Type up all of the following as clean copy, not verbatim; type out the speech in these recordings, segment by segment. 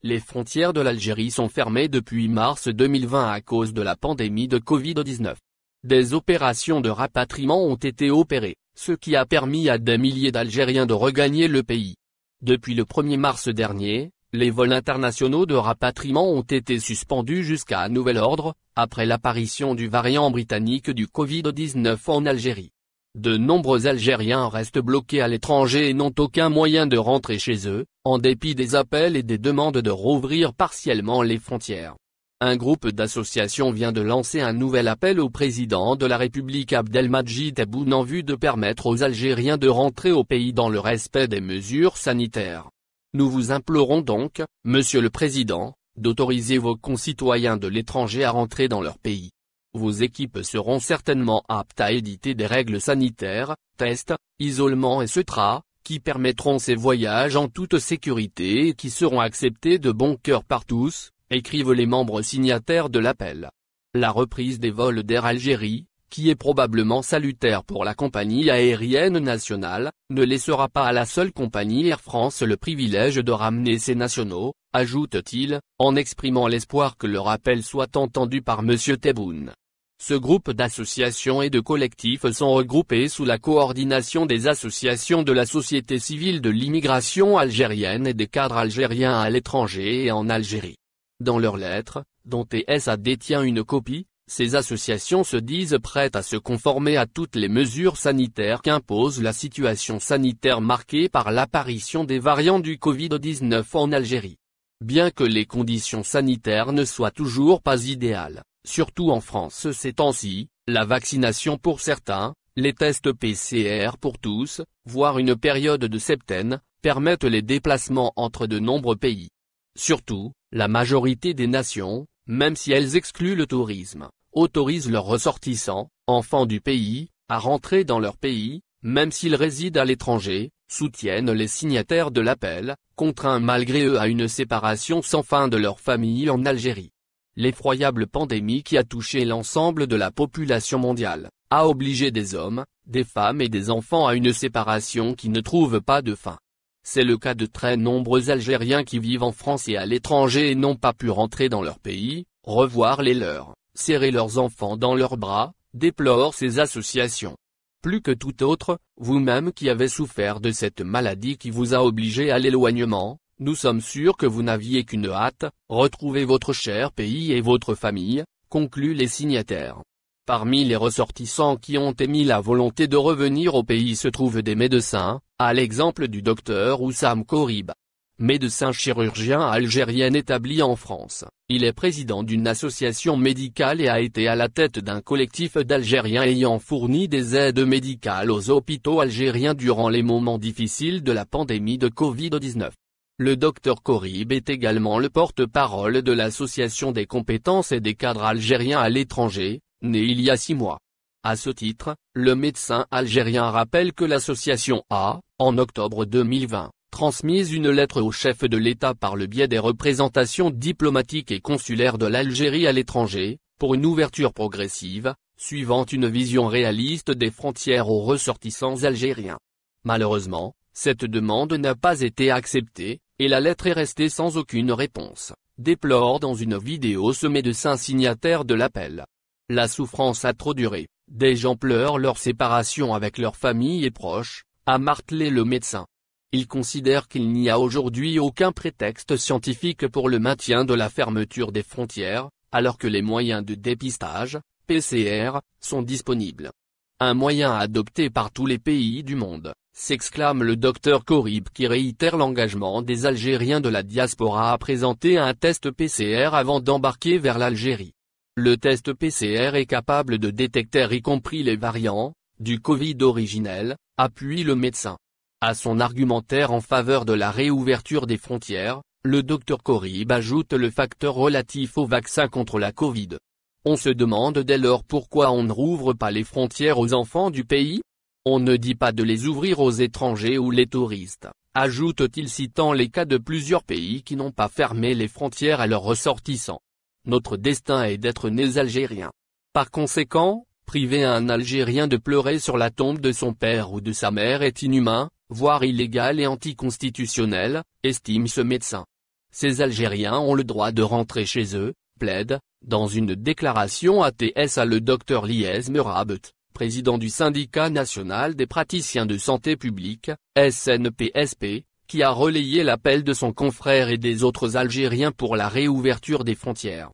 Les frontières de l'Algérie sont fermées depuis mars 2020 à cause de la pandémie de Covid-19. Des opérations de rapatriement ont été opérées, ce qui a permis à des milliers d'Algériens de regagner le pays. Depuis le 1er mars dernier, les vols internationaux de rapatriement ont été suspendus jusqu'à nouvel ordre, après l'apparition du variant britannique du Covid-19 en Algérie. De nombreux Algériens restent bloqués à l'étranger et n'ont aucun moyen de rentrer chez eux, en dépit des appels et des demandes de rouvrir partiellement les frontières. Un groupe d'associations vient de lancer un nouvel appel au président de la République Abdelmadjid Tebboune en vue de permettre aux Algériens de rentrer au pays dans le respect des mesures sanitaires. Nous vous implorons donc, Monsieur le Président, d'autoriser vos concitoyens de l'étranger à rentrer dans leur pays. Vos équipes seront certainement aptes à éditer des règles sanitaires, tests, isolement etc., qui permettront ces voyages en toute sécurité et qui seront acceptés de bon cœur par tous, écrivent les membres signataires de l'appel. La reprise des vols d'Air Algérie, qui est probablement salutaire pour la compagnie aérienne nationale, ne laissera pas à la seule compagnie Air France le privilège de ramener ses nationaux, ajoute-t-il, en exprimant l'espoir que leur appel soit entendu par M. Tebboune. Ce groupe d'associations et de collectifs sont regroupés sous la coordination des associations de la société civile de l'immigration algérienne et des cadres algériens à l'étranger et en Algérie. Dans leurs lettres, dont TSA détient une copie, ces associations se disent prêtes à se conformer à toutes les mesures sanitaires qu'impose la situation sanitaire marquée par l'apparition des variants du Covid-19 en Algérie. Bien que les conditions sanitaires ne soient toujours pas idéales, surtout en France ces temps-ci, la vaccination pour certains, les tests PCR pour tous, voire une période de septaine, permettent les déplacements entre de nombreux pays. Surtout, la majorité des nations, même si elles excluent le tourisme, autorisent leurs ressortissants, enfants du pays, à rentrer dans leur pays, même s'ils résident à l'étranger, soutiennent les signataires de l'appel, contraints malgré eux à une séparation sans fin de leur famille en Algérie. L'effroyable pandémie qui a touché l'ensemble de la population mondiale, a obligé des hommes, des femmes et des enfants à une séparation qui ne trouve pas de fin. C'est le cas de très nombreux Algériens qui vivent en France et à l'étranger et n'ont pas pu rentrer dans leur pays, revoir les leurs, serrer leurs enfants dans leurs bras, déplorent ces associations. Plus que tout autre, vous-même qui avez souffert de cette maladie qui vous a obligé à l'éloignement, nous sommes sûrs que vous n'aviez qu'une hâte, retrouver votre cher pays et votre famille, concluent les signataires. Parmi les ressortissants qui ont émis la volonté de revenir au pays se trouvent des médecins, à l'exemple du docteur Oussam Korib. Médecin chirurgien algérien établi en France, il est président d'une association médicale et a été à la tête d'un collectif d'Algériens ayant fourni des aides médicales aux hôpitaux algériens durant les moments difficiles de la pandémie de Covid-19. Le docteur Korib est également le porte-parole de l'Association des compétences et des cadres algériens à l'étranger, née il y a 6 mois. À ce titre, le médecin algérien rappelle que l'association a, en octobre 2020, transmis une lettre au chef de l'État par le biais des représentations diplomatiques et consulaires de l'Algérie à l'étranger, pour une ouverture progressive, suivant une vision réaliste des frontières aux ressortissants algériens. Malheureusement, cette demande n'a pas été acceptée, et la lettre est restée sans aucune réponse, déplore dans une vidéo ce médecin signataire de l'appel. La souffrance a trop duré, des gens pleurent leur séparation avec leurs familles et proches, a martelé le médecin. Il considère qu'il n'y a aujourd'hui aucun prétexte scientifique pour le maintien de la fermeture des frontières, alors que les moyens de dépistage, PCR, sont disponibles. Un moyen adopté par tous les pays du monde, s'exclame le docteur Korib qui réitère l'engagement des Algériens de la diaspora à présenter un test PCR avant d'embarquer vers l'Algérie. Le test PCR est capable de détecter y compris les variants, du Covid originel, appuie le médecin. À son argumentaire en faveur de la réouverture des frontières, le docteur Korib ajoute le facteur relatif au vaccin contre la Covid. On se demande dès lors pourquoi on ne rouvre pas les frontières aux enfants du pays ? On ne dit pas de les ouvrir aux étrangers ou les touristes, ajoute-t-il citant les cas de plusieurs pays qui n'ont pas fermé les frontières à leurs ressortissants. Notre destin est d'être nés Algériens. Par conséquent, priver un Algérien de pleurer sur la tombe de son père ou de sa mère est inhumain, voire illégal et anticonstitutionnel, estime ce médecin. Ces Algériens ont le droit de rentrer chez eux, plaide, dans une déclaration à TSA le Dr Liez Merabt, président du syndicat national des praticiens de santé publique, SNPSP, qui a relayé l'appel de son confrère et des autres Algériens pour la réouverture des frontières.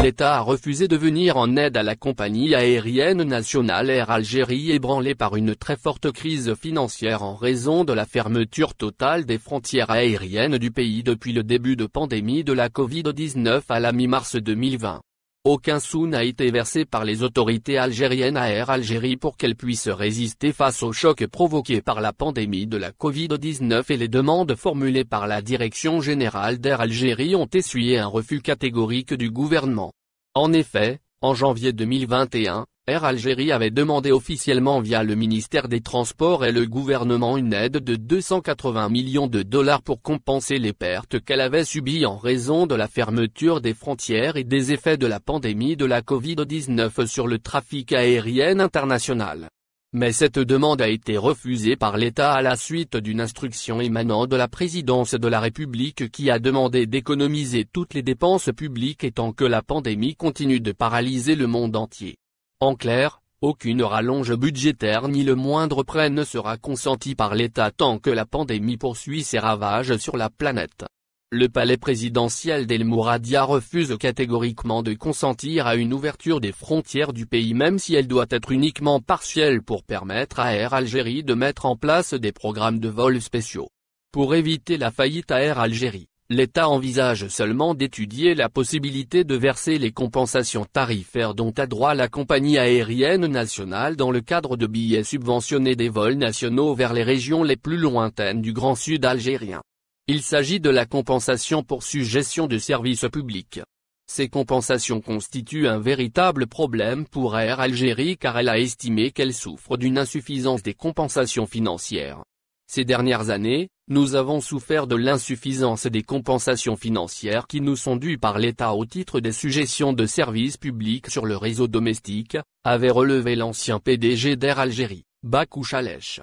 L'État a refusé de venir en aide à la compagnie aérienne nationale Air Algérie ébranlée par une très forte crise financière en raison de la fermeture totale des frontières aériennes du pays depuis le début de pandémie de la Covid-19 à la mi-mars 2020. Aucun sou n'a été versé par les autorités algériennes à Air Algérie pour qu'elle puisse résister face au choc provoqué par la pandémie de la Covid-19 et les demandes formulées par la Direction générale d'Air Algérie ont essuyé un refus catégorique du gouvernement. En effet, en janvier 2021, Air Algérie avait demandé officiellement via le ministère des Transports et le gouvernement une aide de 280 millions de dollars pour compenser les pertes qu'elle avait subies en raison de la fermeture des frontières et des effets de la pandémie de la Covid-19 sur le trafic aérien international. Mais cette demande a été refusée par l'État à la suite d'une instruction émanant de la présidence de la République qui a demandé d'économiser toutes les dépenses publiques étant que la pandémie continue de paralyser le monde entier. En clair, aucune rallonge budgétaire ni le moindre prêt ne sera consenti par l'État tant que la pandémie poursuit ses ravages sur la planète. Le palais présidentiel d'El Mouradia refuse catégoriquement de consentir à une ouverture des frontières du pays même si elle doit être uniquement partielle pour permettre à Air Algérie de mettre en place des programmes de vols spéciaux. Pour éviter la faillite à Air Algérie, l'État envisage seulement d'étudier la possibilité de verser les compensations tarifaires dont a droit la compagnie aérienne nationale dans le cadre de billets subventionnés des vols nationaux vers les régions les plus lointaines du Grand Sud algérien. Il s'agit de la compensation pour suggestion de services publics. Ces compensations constituent un véritable problème pour Air Algérie car elle a estimé qu'elle souffre d'une insuffisance des compensations financières. Ces dernières années, nous avons souffert de l'insuffisance des compensations financières qui nous sont dues par l'État au titre des suggestions de services publics sur le réseau domestique, avait relevé l'ancien PDG d'Air Algérie, Bakou Chalech.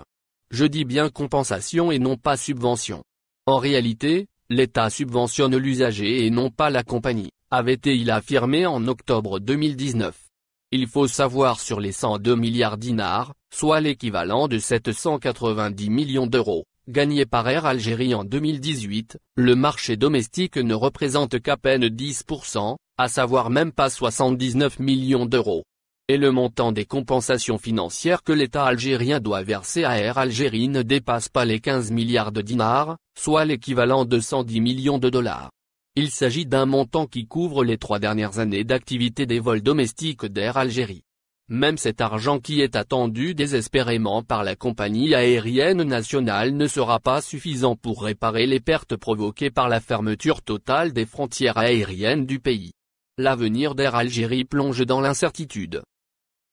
Je dis bien compensation et non pas subvention. En réalité, l'État subventionne l'usager et non pas la compagnie, avait-il affirmé en octobre 2019. Il faut savoir sur les 102 milliards dinars, soit l'équivalent de 790 millions d'euros, gagnés par Air Algérie en 2018, le marché domestique ne représente qu'à peine 10%, à savoir même pas 79 millions d'euros. Et le montant des compensations financières que l'État algérien doit verser à Air Algérie ne dépasse pas les 15 milliards de dinars, soit l'équivalent de 110 millions de dollars. Il s'agit d'un montant qui couvre les 3 dernières années d'activité des vols domestiques d'Air Algérie. Même cet argent qui est attendu désespérément par la compagnie aérienne nationale ne sera pas suffisant pour réparer les pertes provoquées par la fermeture totale des frontières aériennes du pays. L'avenir d'Air Algérie plonge dans l'incertitude.